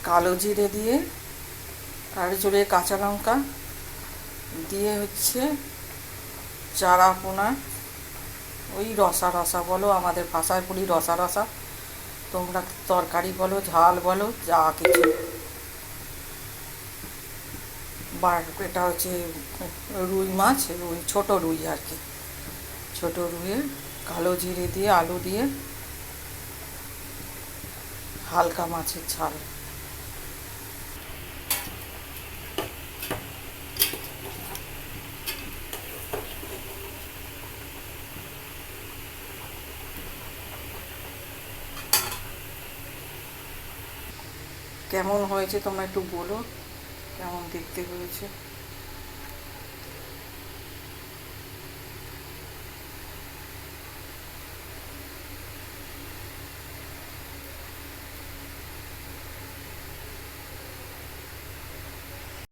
কালো জিরে দিয়ে আর জোরে কাঁচা লঙ্কা দিয়ে হচ্ছে চারা পোনা, ওই রসা রসা বলো, আমাদের ভাষায় বলি রসা রসা, তোমরা তরকারি বলো, ঝাল বলো, যা কিছু। এটা হচ্ছে রুই মাছ, রুই ছোট রুই আর কি, ছোট রুইয়ে কালো জিরে দিয়ে আলু দিয়ে হালকা মাছের ঝাল। কেমন হয়েছে তোমরা একটু বলো, কেমন দেখতে হয়েছে।